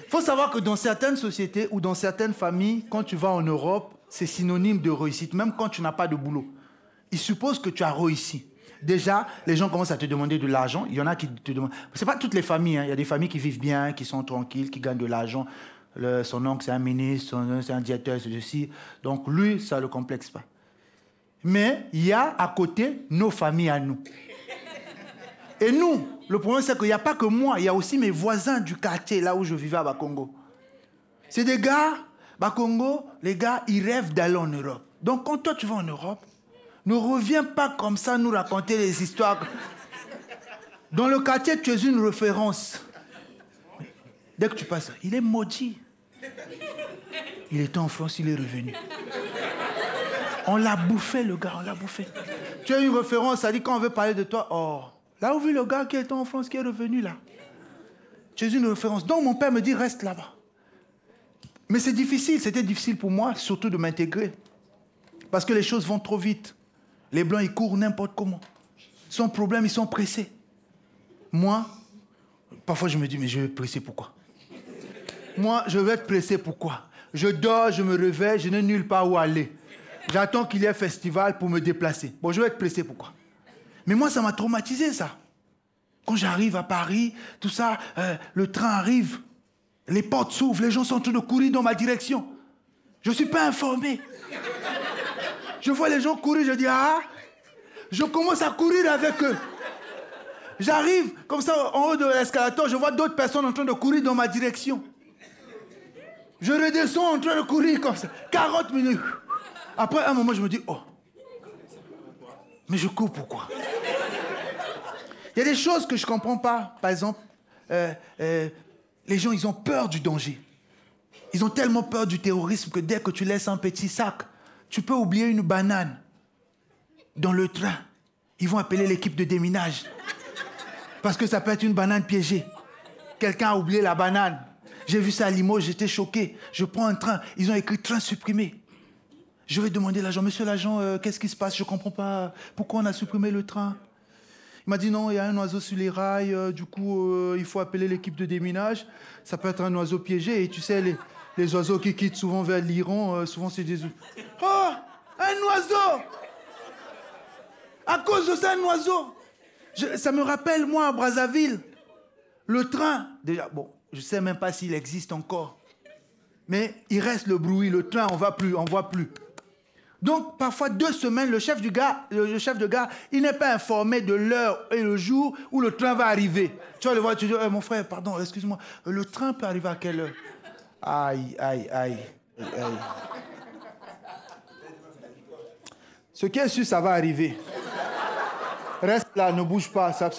Il faut savoir que dans certaines sociétés ou dans certaines familles, quand tu vas en Europe, c'est synonyme de réussite, même quand tu n'as pas de boulot. Ils supposent que tu as réussi. Déjà, les gens commencent à te demander de l'argent. Il y en a qui te demandent... Ce n'est pas toutes les familles. Hein. Il y a des familles qui vivent bien, qui sont tranquilles, qui gagnent de l'argent. Son oncle, c'est un ministre, son oncle, c'est un directeur, c'est ceci. Donc, lui, ça ne le complexe pas. Mais il y a à côté nos familles à nous. Et nous, le problème, c'est qu'il n'y a pas que moi. Il y a aussi mes voisins du quartier, là où je vivais à Bakongo. C'est des gars, Bakongo, les gars, ils rêvent d'aller en Europe. Donc, quand toi, tu vas en Europe, ne reviens pas comme ça nous raconter les histoires. Dans le quartier, tu es une référence. Dès que tu passes, il est maudit. Il était en France, il est revenu. On l'a bouffé, le gars, on l'a bouffé. Tu as une référence, ça dit quand on veut parler de toi, oh, là où vu le gars qui était en France, qui est revenu là. Tu es une référence. Donc mon père me dit, reste là-bas. Mais c'est difficile, c'était difficile pour moi, surtout de m'intégrer. Parce que les choses vont trop vite. Les Blancs, ils courent n'importe comment. Sans problème, ils sont pressés. Moi, parfois je me dis, mais je vais être pressé pourquoi? Moi, je vais être pressé pourquoi? Je dors, je me réveille, je n'ai nulle part où aller. J'attends qu'il y ait un festival pour me déplacer. Bon, je vais être pressé pourquoi? Mais moi, ça m'a traumatisé, ça. Quand j'arrive à Paris, tout ça, le train arrive, les portes s'ouvrent, les gens sont en train de courir dans ma direction. Je ne suis pas informé. Je vois les gens courir, je dis, ah, je commence à courir avec eux. J'arrive, comme ça, en haut de l'escalator, je vois d'autres personnes en train de courir dans ma direction. Je redescends en train de courir comme ça, 40 minutes. Après, à un moment, je me dis, oh, mais je cours pourquoi? Il y a des choses que je ne comprends pas. Par exemple, les gens, ils ont peur du danger. Ils ont tellement peur du terrorisme que dès que tu laisses un petit sac, tu peux oublier une banane dans le train. Ils vont appeler l'équipe de déminage. Parce que ça peut être une banane piégée. Quelqu'un a oublié la banane. J'ai vu ça à Limoges, j'étais choqué. Je prends un train, ils ont écrit train supprimé. Je vais demander à l'agent, monsieur l'agent, qu'est-ce qui se passe? Je ne comprends pas. Pourquoi on a supprimé le train? Il m'a dit non, il y a un oiseau sur les rails, du coup, il faut appeler l'équipe de déminage. Ça peut être un oiseau piégé, et tu sais, les oiseaux qui quittent souvent vers l'Iran, souvent c'est des... Oh, un oiseau! À cause de ça, un oiseau! Ça me rappelle, moi, à Brazzaville, le train, déjà, bon, je ne sais même pas s'il existe encore, mais il reste le bruit, le train, on ne voit plus. Donc, parfois, 2 semaines, le chef de gare, il n'est pas informé de l'heure et le jour où le train va arriver. Tu vas le voir, tu dis, mon frère, pardon, excuse-moi, le train peut arriver à quelle heure? Aïe, aïe, aïe, aïe. Ce qui est sûr, ça va arriver. Reste là, ne bouge pas, ça.